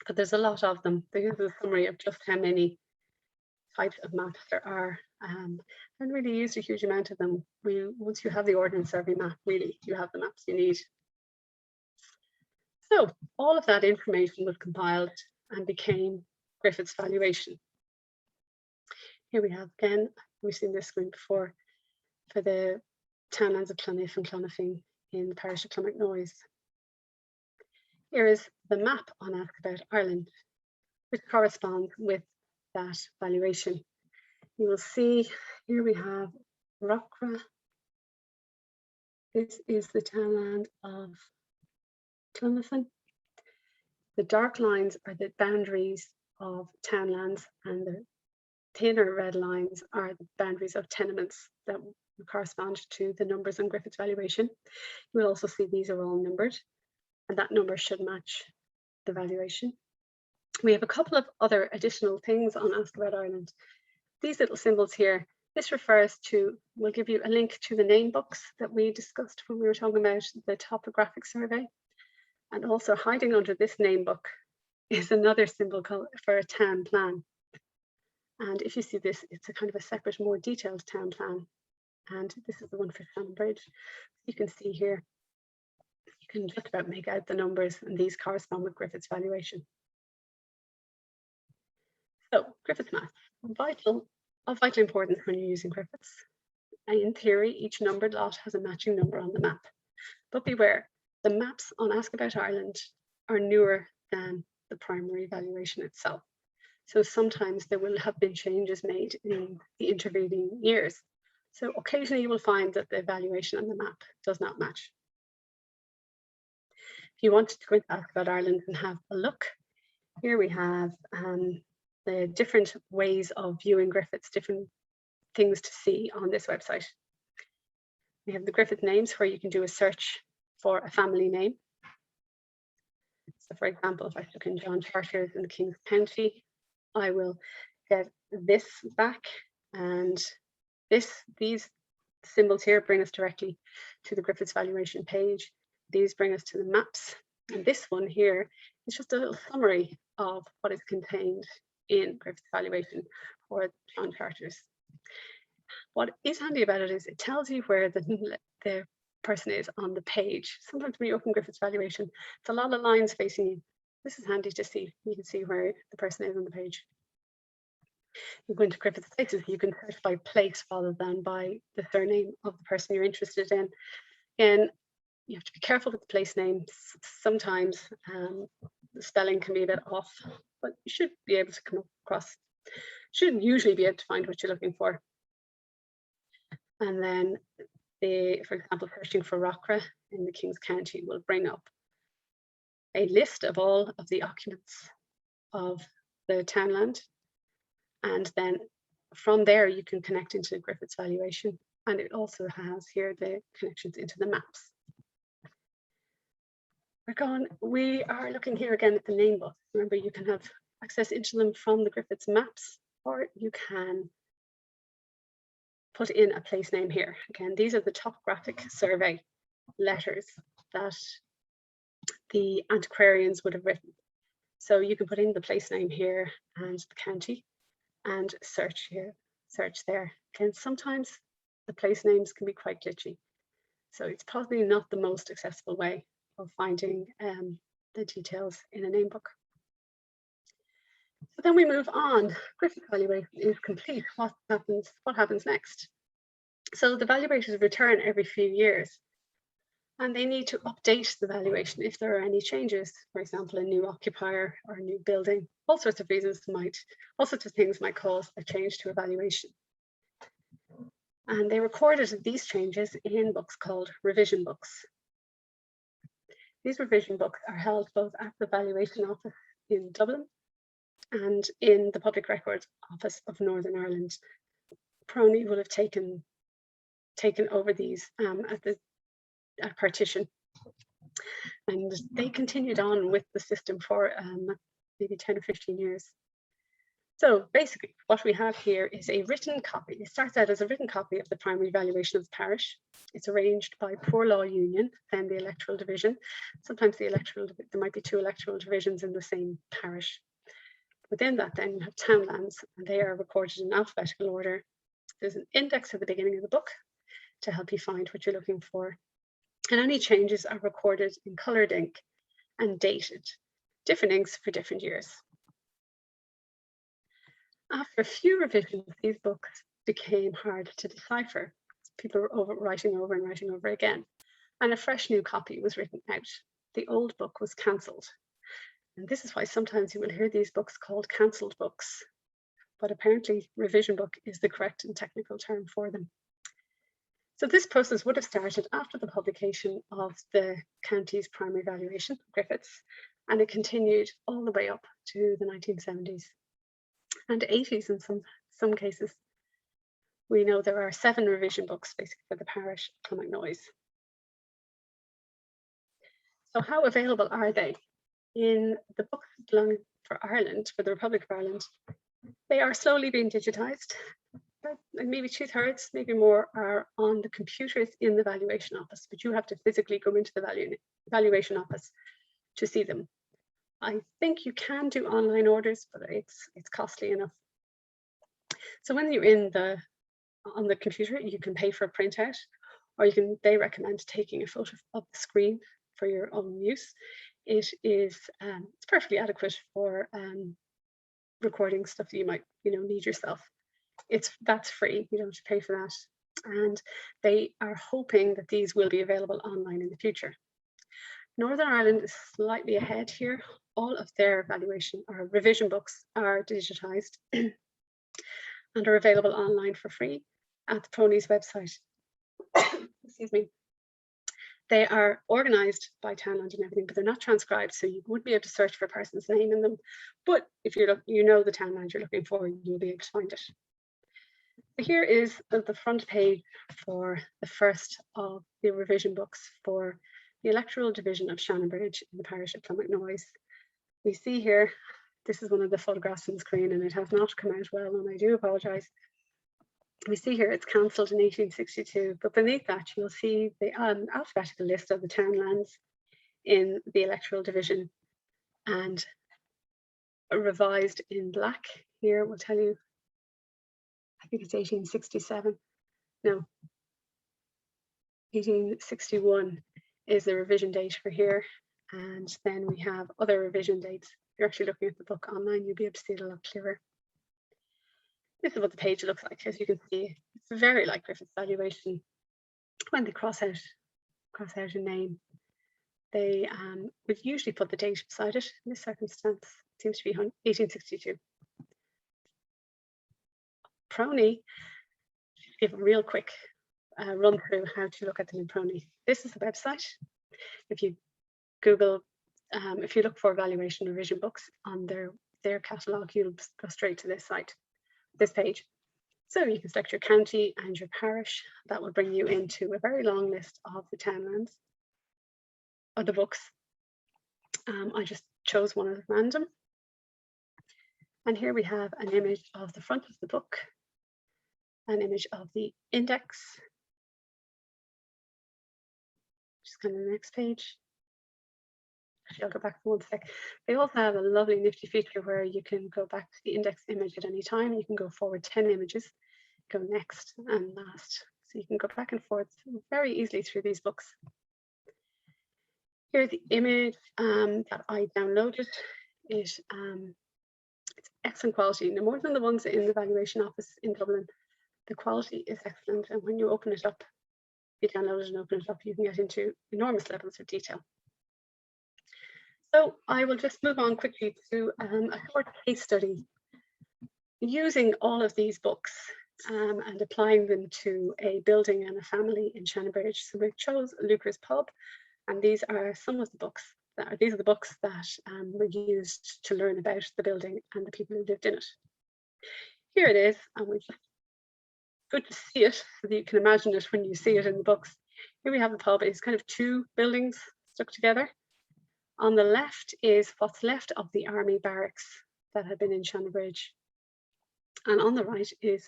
but there's a lot of them. This is a summary of just how many types of maps there are, and really used a huge amount of them. Once you have the Ordnance Survey map, really, you have the maps you need. So all of that information was compiled and became Griffith's valuation. Here we have, again, we've seen this screen before, for the townlands of Cloniff and Clonifing in the parish of Clonmacnoise. Here is the map on Ask About Ireland, which corresponds with that valuation. You will see here we have Rockra. This is the townland of Clonifing. The dark lines are the boundaries of townlands, and the thinner red lines are the boundaries of tenements that correspond to the numbers on Griffith's valuation. You will also see these are all numbered, and that number should match the valuation. We have a couple of other additional things on Ask About Ireland. These little symbols here, this refers to, we'll give you a link to the name books that we discussed when we were talking about the topographic survey. And also hiding under this name book is another symbol called for a town plan. And if you see this, it's a kind of a separate, more detailed town plan. And this is the one for Shannonbridge. You can see here, you can just about make out the numbers, and these correspond with Griffith's valuation. So Griffith's map, of vital importance when you're using Griffiths. In theory, each numbered lot has a matching number on the map. But beware, the maps on Ask About Ireland are newer than the primary valuation itself. So sometimes there will have been changes made in the intervening years. So occasionally you will find that the valuation on the map does not match. If you wanted to go into Ask About Ireland and have a look, here we have the different ways of viewing Griffiths, different things to see on this website. We have the Griffith names where you can do a search for a family name. So for example, if I look in John Charters in the King's County, I will get this back, and these symbols here bring us directly to the Griffiths valuation page. These bring us to the maps, and this one here is just a little summary of what is contained in Griffiths valuation for John Charters. What is handy about it is it tells you where the person is on the page. Sometimes when you open Griffiths valuation, it's a lot of lines facing you. This is handy to see. You can see where the person is on the page. You go into Griffiths places, you can search by place rather than by the surname of the person you're interested in. And you have to be careful with the place names. Sometimes the spelling can be a bit off, but you should be able to come across, should usually be able to find what you're looking for. And then for example, searching for Rockra in the King's County will bring up a list of all of the occupants of the townland. And then from there, you can connect into Griffiths valuation. And it also has here the connections into the maps. We are looking here again at the name books. Remember, you can have access into them from the Griffiths maps, or you can put in a place name here. Again, these are the topographic survey letters that the antiquarians would have written. So you can put in the place name here and the county and search here, search there. Again, sometimes the place names can be quite glitchy. So it's probably not the most accessible way of finding the details in a name book. So then we move on. Griffith valuation is complete. What happens next? So the valuators return every few years, and they need to update the valuation if there are any changes. For example, a new occupier or a new building. All sorts of things might cause a change to a valuation. And they recorded these changes in books called revision books. These revision books are held both at the Valuation Office in Dublin and in the Public Records Office of Northern Ireland. Prony will have taken over these at partition, and they continued on with the system for maybe 10 or 15 years. So basically what we have here is a written copy. It starts out as a written copy of the primary valuation of the parish. It's arranged by Poor Law Union, then the electoral division. Sometimes there might be two electoral divisions in the same parish. Within that, then you have townlands, and they are recorded in alphabetical order. There's an index at the beginning of the book to help you find what you're looking for. And any changes are recorded in coloured ink and dated, different inks for different years. After a few revisions, these books became hard to decipher. People were writing over and writing over again, and a fresh new copy was written out. The old book was cancelled. And this is why sometimes you will hear these books called cancelled books, but apparently revision book is the correct and technical term for them. So this process would have started after the publication of the county's primary valuation, Griffiths, and it continued all the way up to the 1970s and 80s in some cases. We know there are 7 revision books basically for the parish of Clonmacnoise. So how available are they? In the books belonging for Ireland, for the Republic of Ireland, they are slowly being digitized. Maybe 2/3, maybe more, are on the computers in the Valuation Office, but you have to physically go into the Valuation Office to see them. I think you can do online orders, but it's costly enough. So when you're on the computer, you can pay for a printout, or they recommend taking a photo of the screen for your own use. It's perfectly adequate for recording stuff that you might, need yourself. That's free. You don't have to pay for that. And they are hoping that these will be available online in the future. Northern Ireland is slightly ahead here. All of their valuation or revision books are digitized and are available online for free at the PRONI's website. Excuse me. They are organized by townland and everything, but they're not transcribed, so you wouldn't be able to search for a person's name in them. But if you know the townland you're looking for, you'll be able to find it. So here is the front page for the first of the revision books for the electoral division of Shannonbridge in the parish of Clonmacnoise. We see here, this is one of the photographs on the screen, and it has not come out well, and I do apologise. We see here it's cancelled in 1862, but beneath that you'll see the alphabetical list of the townlands in the electoral division, and revised in black here will tell you, I think it's 1867. No, 1861 is the revision date for here, and then we have other revision dates. If you're actually looking at the book online, you'll be able to see it a lot clearer. This is what the page looks like. As you can see, it's very like Griffith Evaluation. When they cross out a name, they would usually put the date beside it. In this circumstance, it seems to be 1862. PRONI, give a real quick run through how to look at them in PRONI. This is the website. If you Google, if you look for valuation revision books on their catalogue, you'll go straight to this site, this page. So you can select your county and your parish. That will bring you into a very long list of the townlands of the books. I just chose one at random. And here we have an image of the front of the book, an image of the index. Just go to the next page. Actually, I'll go back for one sec. They also have a lovely nifty feature where you can go back to the index image at any time. You can go forward 10 images, go next and last. So you can go back and forth very easily through these books. Here's the image that I downloaded. It's excellent quality. No more than the ones in the Valuation Office in Dublin. The quality is excellent, and when you open it up, you download it and open it up, you can get into enormous levels of detail. So I will just move on quickly to a short case study using all of these books and applying them to a building and a family in Shannonbridge. So we chose Luker's Pub, and these are some of the books. These are the books that were used to learn about the building and the people who lived in it. Here it is, and it's good to see it so that you can imagine it when you see it in the books. Here we have the pub. It's kind of two buildings stuck together. On the left is what's left of the army barracks that had been in Shannonbridge. And on the right is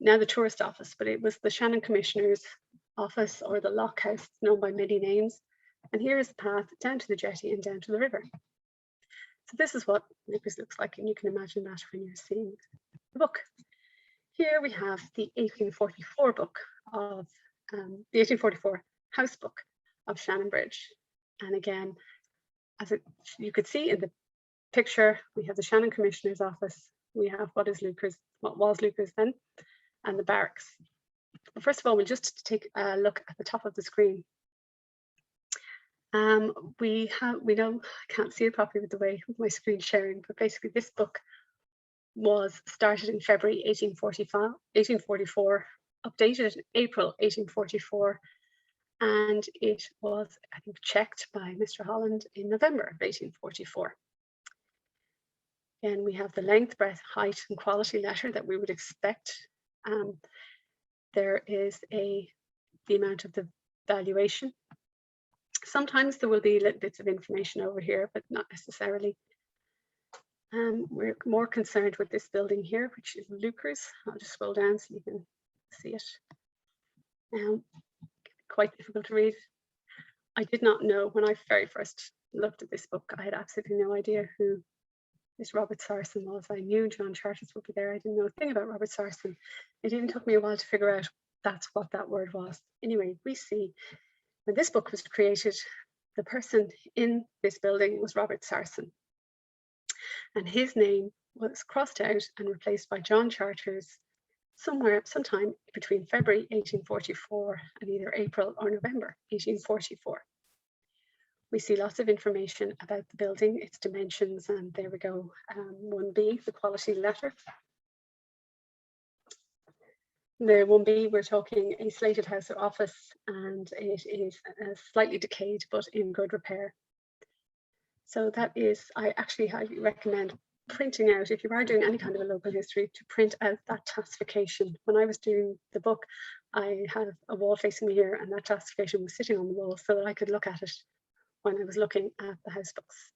now the tourist office, but it was the Shannon Commissioner's office, or the Lock House, known by many names. And here is the path down to the jetty and down to the river. So this is what Luker's looks like, and you can imagine that when you're seeing the book. Here we have the 1844 book of the 1844 house book of Shannonbridge. And again, you could see in the picture, we have the Shannon Commissioner's office. We have what was Luker's then, and the barracks. But first of all, we'll just take a look at the top of the screen. We know, I can't see it properly with the way of my screen sharing, but basically this book was started in February 1844, updated in April 1844, and it was, I think, checked by Mr. Holland in November of 1844. Again, we have the length, breadth, height, and quality letter that we would expect. There is the amount of the valuation. Sometimes there will be little bits of information over here, but not necessarily. We're more concerned with this building here, which is Luker's. I'll just scroll down so you can see it. Quite difficult to read. I did not know when I very first looked at this book. I had absolutely no idea who this Robert Sarson was. I knew John Charters would be there. I didn't know a thing about Robert Sarson. It even took me a while to figure out that's what that word was. Anyway, we see when this book was created, the person in this building was Robert Sarson. and his name was crossed out and replaced by John Charters sometime between February 1844 and either April or November 1844. We see lots of information about the building, its dimensions, and there we go, 1B, the quality letter. The 1B, we're talking a slated house or office, and it is slightly decayed, but in good repair. So that is, I actually highly recommend printing out, if you are doing any kind of a local history, to print out that classification. When I was doing the book, I have a wall facing me here, and that classification was sitting on the wall so that I could look at it when I was looking at the house books.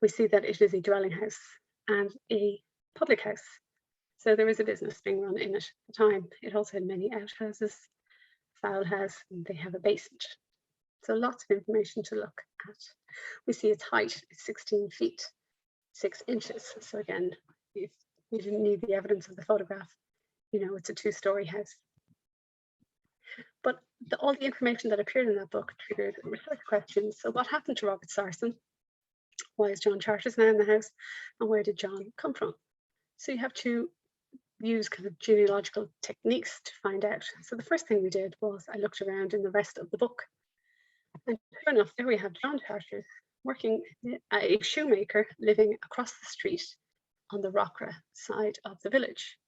We see that it is a dwelling house and a public house. So there is a business being run in it at the time. It also had many outhouses, fowl house, and they have a basement. So lots of information to look at. We see its height is 16 feet, 6 inches. So again, if you didn't need the evidence of the photograph, you know it's a 2-story house. But all the information that appeared in that book triggered research questions. So what happened to Robert Sarson? Why is John Charters now in the house? And where did John come from? So you have to use kind of genealogical techniques to find out. So the first thing we did was I looked around in the rest of the book. And sure enough, there we have John Charters working at a shoemaker living across the street on the Rockra side of the village.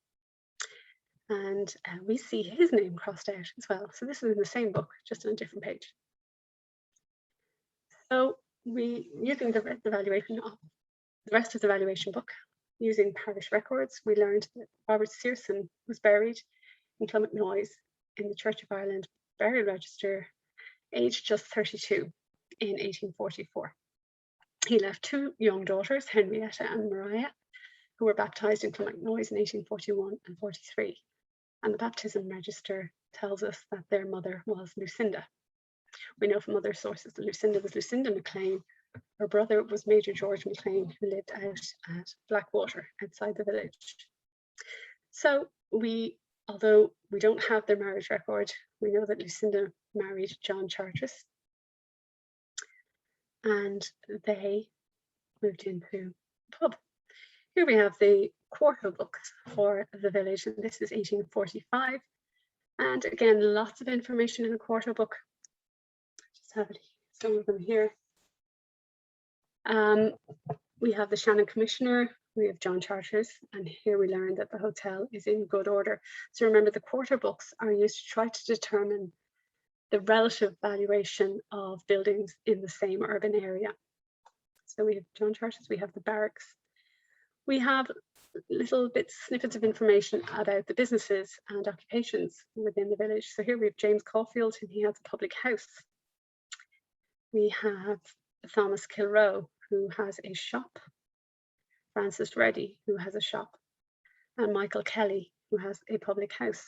And we see his name crossed out as well. So this is in the same book, just on a different page. So using the rest of the valuation book, using parish records, we learned that Robert Searson was buried in Clonmacnoise in the Church of Ireland burial register, aged just 32 in 1844. He left 2 young daughters, Henrietta and Maria, who were baptized in Clonmacnoise in 1841 and 43. And the baptism register tells us that their mother was Lucinda. We know from other sources that Lucinda was Lucinda McLean. Her brother was Major George McLean, who lived out at Blackwater outside the village. So although we don't have their marriage record, we know that Lucinda married John Charters, and they moved into the pub. Here we have the Quarterbooks for the village, and this is 1845. And again, lots of information in a Quarterbook. Just have some of them here. We have the Shannon Commissioner, we have John Charters, and here we learn that the hotel is in good order. So remember, the Quarterbooks are used to try to determine the relative valuation of buildings in the same urban area. So we have John Charters, we have the barracks. We have little bits, snippets of information about the businesses and occupations within the village. So here we have James Caulfield, and he has a public house. We have Thomas Kilroe, who has a shop, Francis Reddy, who has a shop, and Michael Kelly, who has a public house.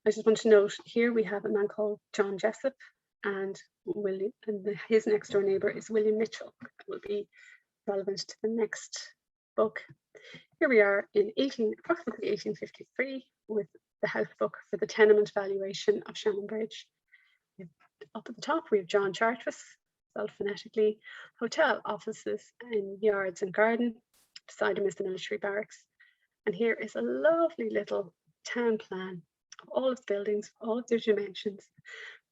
I just want to note here we have a man called John Jessup, and his next door neighbour is William Mitchell. That will be relevant to the next book. Here we are in approximately 1853 with the house book for the tenement valuation of Shannonbridge. Up at the top we have John Charters, spelled phonetically, hotel, offices and yards and garden. Beside him is the military barracks. And here is a lovely little town plan of all of the buildings, all of their dimensions.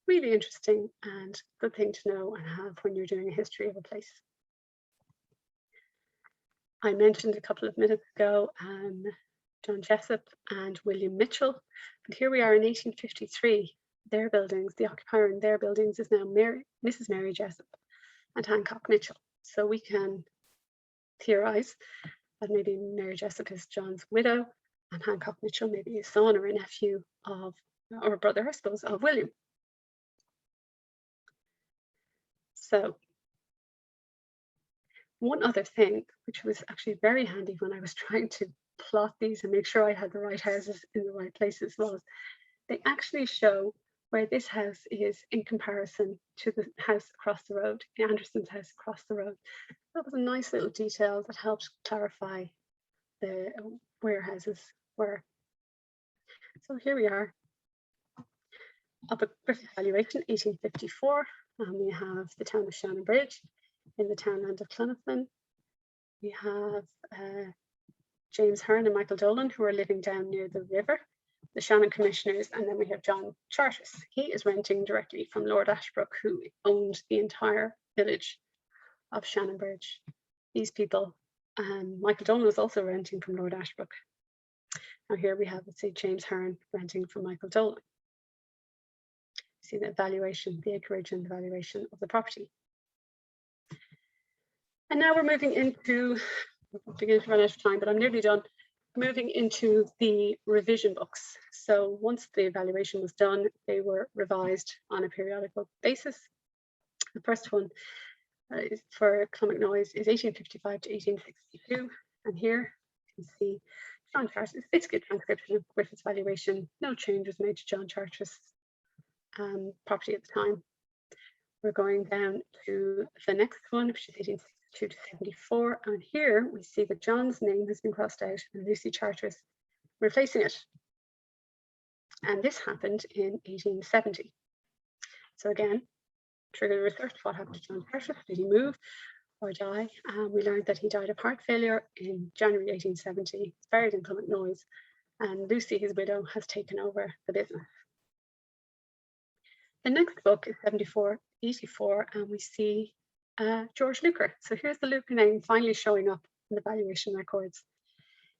Really interesting and good thing to know and have when you're doing a history of a place. I mentioned a couple of minutes ago John Jessup and William Mitchell, but here we are in 1853. Their buildings, the occupier in their buildings is now Mrs. Mary Jessup and Hancock Mitchell. So we can theorize that maybe Mary Jessup is John's widow and Hancock Mitchell maybe a son or a nephew of, or a brother, I suppose, of William. So one other thing, which was actually very handy when I was trying to plot these and make sure I had the right houses in the right places, was they actually show where this house is in comparison to the house across the road, Anderson's house across the road. That was a nice little detail that helped clarify where houses were. So here we are up at Griffith Evaluation, 1854, and we have the town of Shannonbridge. in the townland of Clonafon. We have James Hearn and Michael Dolan, who are living down near the river, the Shannon Commissioners, and then we have John Charteris. He is renting directly from Lord Ashbrook, who owned the entire village of Shannonbridge. These people, Michael Dolan was also renting from Lord Ashbrook. Now here we have, let's say, James Hearn renting from Michael Dolan. See the valuation, the acreage and the valuation of the property. And now we're moving into, I'm beginning to run out of time, but I'm nearly done. Moving into the revision books. So once the evaluation was done, they were revised on a periodical basis. The first one is for Clonmacnoise is 1855 to 1862. And here you can see John Charteris. It's basically a transcription of Griffith's valuation. No change was made to John Charteris' property at the time. We're going down to the next one, which is 1862 to 74. And here we see that John's name has been crossed out and Lucy Charteris replacing it. And this happened in 1870. So again, trigger research. What happened to John Charteris? Did he move or die? We learned that he died of heart failure in January 1870. He's buried in Clonmacnoise, and Lucy, his widow, has taken over the business. The next book is 7484, and we see George Luker. So here's the Luker name finally showing up in the valuation records.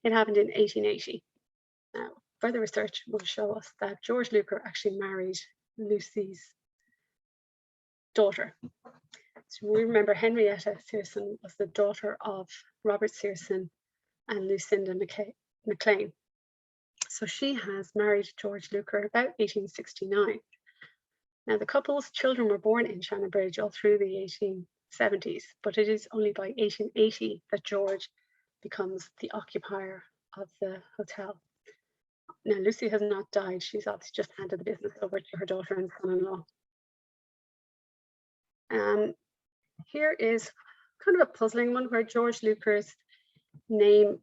It happened in 1880. Now, further research will show us that George Luker actually married Lucy's daughter. So we remember Henrietta Searson was the daughter of Robert Searson and Lucinda McLean. So she has married George Luker about 1869. Now the couple's children were born in Shannonbridge all through the 1870s, but it is only by 1880 that George becomes the occupier of the hotel. Now Lucy has not died. She's obviously just handed the business over to her daughter and son-in-law. Here is kind of a puzzling one where George Luker's name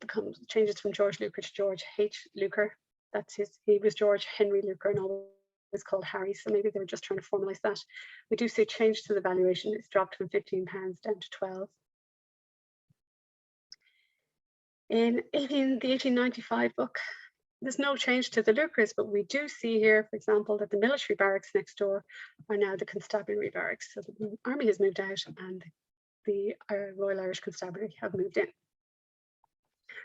changes from George Luker to George H. Luker. That's he was George Henry Luker and always called Harry, so maybe they were just trying to formalize that. We do see a change to the valuation. It's dropped from £15 down to 12. In the 1895 book, there's no change to the Lukers, but we do see here, for example, that the military barracks next door are now the constabulary barracks. So the army has moved out and the Royal Irish Constabulary have moved in.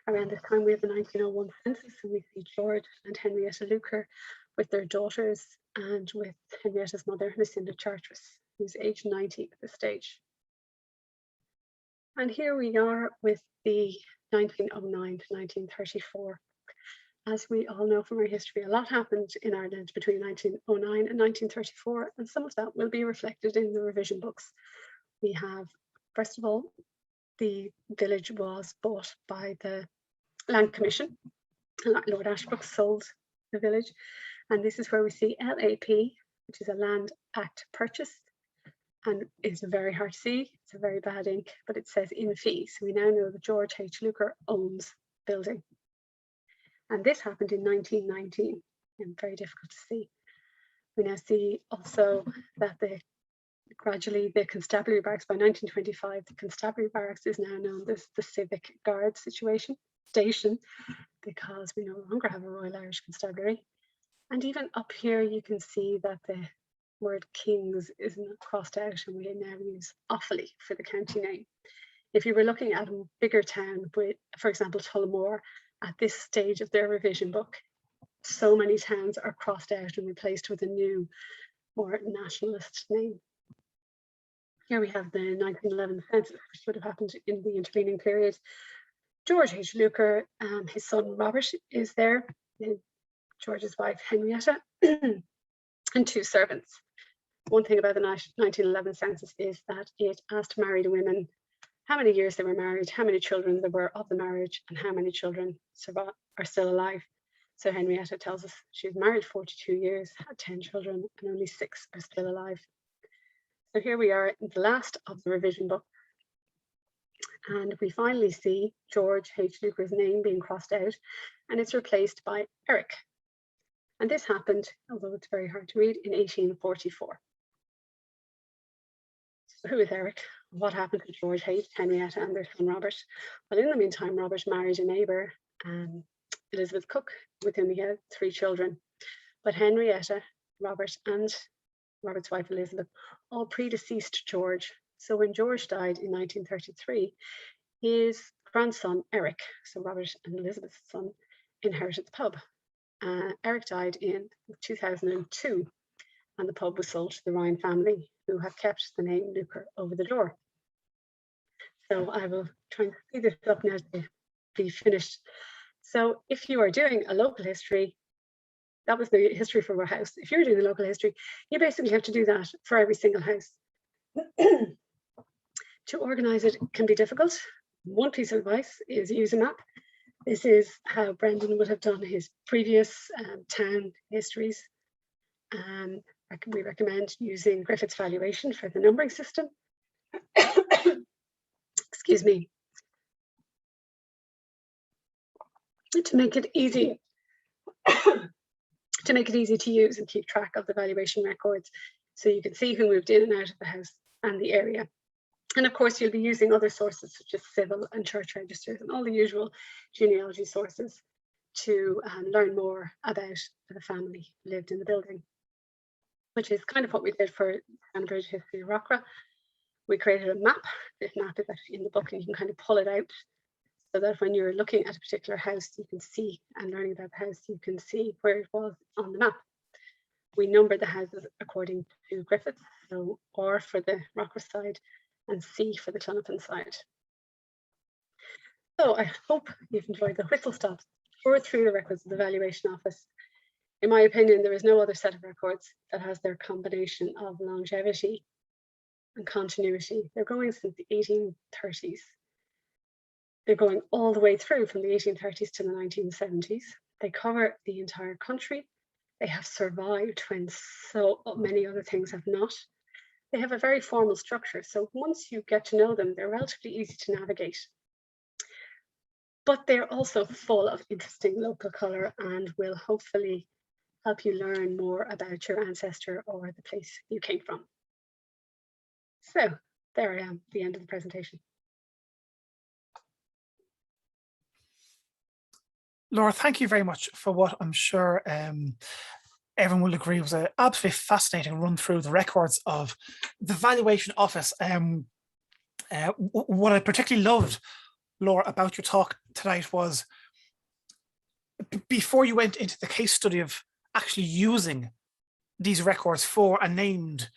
Around this time, we have the 1901 census, and we see George and Henrietta Luker with their daughters and with Henrietta's mother, Lucinda Charteris, who's age 90 at this stage. And here we are with the 1909 to 1934. As we all know from our history, a lot happened in Ireland between 1909 and 1934, and some of that will be reflected in the revision books. We have, first of all, the village was bought by the Land Commission. Lord Ashbrook sold the village, and this is where we see LAP, which is a Land Act purchase, and it's very hard to see. It's a very bad ink, but it says in fee. So we now know that George H. Luker owns the building. And this happened in 1919, and very difficult to see. We now see also that gradually the constabulary barracks, by 1925, the constabulary barracks is now known as the Civic Guard station, because we no longer have a Royal Irish Constabulary. And even up here, you can see that the word Kings isn't crossed out, and we now use Offaly for the county name. If you were looking at a bigger town, with, for example, Tullamore, at this stage of their revision book, so many towns are crossed out and replaced with a new, more nationalist name. Here we have the 1911 census, which would have happened in the intervening period. George H. Luker, his son Robert is there, George's wife Henrietta, and two servants. One thing about the 1911 census is that it asked married women how many years they were married, how many children there were of the marriage, and how many children are still alive. So Henrietta tells us she was married 42 years, had 10 children, and only 6 are still alive. So here we are in the last of the revision book. And we finally see George H. Luker's name being crossed out, and it's replaced by Eric. And this happened, although it's very hard to read, in 1844. Who is Eric? What happened to George, Henrietta, and their son Robert? Well, in the meantime, Robert married a neighbour, Elizabeth Cook, with whom he had 3 children. But Henrietta, Robert, and Robert's wife Elizabeth all predeceased George. So when George died in 1933, his grandson Eric, so Robert and Elizabeth's son, inherited the pub. Eric died in 2002, and the pub was sold to the Ryan family, who have kept the name Luker over the door. So I will try and speed this up now to be finished. So if you are doing a local history, that was the history for our house. If you're doing a local history, you basically have to do that for every single house. To organize it can be difficult. One piece of advice is use a map. This is how Brendan would have done his previous town histories. We recommend using Griffith's Valuation for the numbering system. Excuse me. To make it easy to use and keep track of the valuation records, so you can see who moved in and out of the house and the area. And of course, you'll be using other sources such as civil and church registers and all the usual genealogy sources to learn more about the family who lived in the building, which is kind of what we did for Shannonbridge History of Rockra. We created a map. This map is actually in the book, and you can kind of pull it out so that when you're looking at a particular house, you can see, and learning about the house, you can see where it was on the map. We numbered the houses according to Griffith, so R for the Rockra side and C for the Clonopin side. So I hope you've enjoyed the whistle stops or through the records of the Valuation Office. In my opinion, there is no other set of records that has their combination of longevity and continuity. They're going since the 1830s. They're going all the way through from the 1830s to the 1970s. They cover the entire country. They have survived when so many other things have not. They have a very formal structure. So once you get to know them, they're relatively easy to navigate. But they're also full of interesting local colour and will hopefully help you learn more about your ancestor or the place you came from. So there I am, the end of the presentation. Laura, thank you very much for what I'm sure everyone will agree was an absolutely fascinating run through the records of the Valuation Office. What I particularly loved, Laura, about your talk tonight was before you went into the case study of actually using these records for a named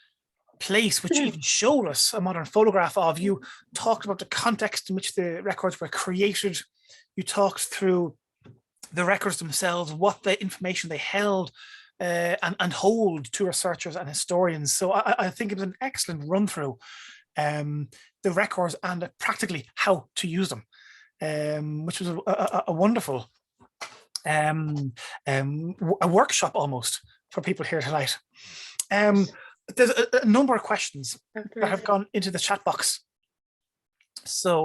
place, which even showed us a modern photograph of, you talked about the context in which the records were created. You talked through the records themselves, what the information they held and hold to researchers and historians. So I think it was an excellent run through the records and practically how to use them, which was a wonderful a workshop almost for people here tonight. There's a number of questions that have gone into the chat box. So